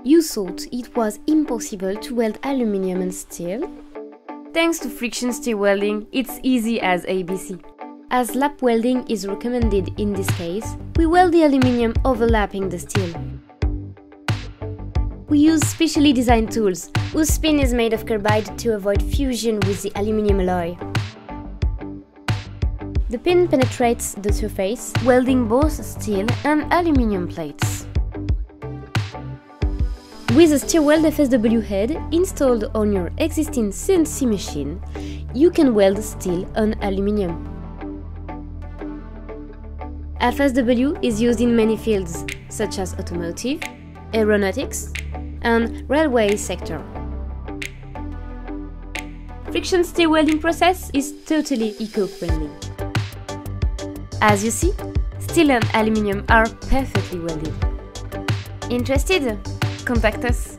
You thought it was impossible to weld aluminium and steel? Thanks to friction stir welding, it's easy as ABC. As lap welding is recommended in this case, we weld the aluminium overlapping the steel. We use specially designed tools, whose spin is made of carbide to avoid fusion with the aluminium alloy. The pin penetrates the surface, welding both steel and aluminium plates. With a Stirweld FSW head installed on your existing CNC machine, you can weld steel on aluminium. FSW is used in many fields, such as automotive, aeronautics, and railway sector. Friction stir welding process is totally eco-friendly. As you see, steel and aluminium are perfectly welded. Interested? Contact us.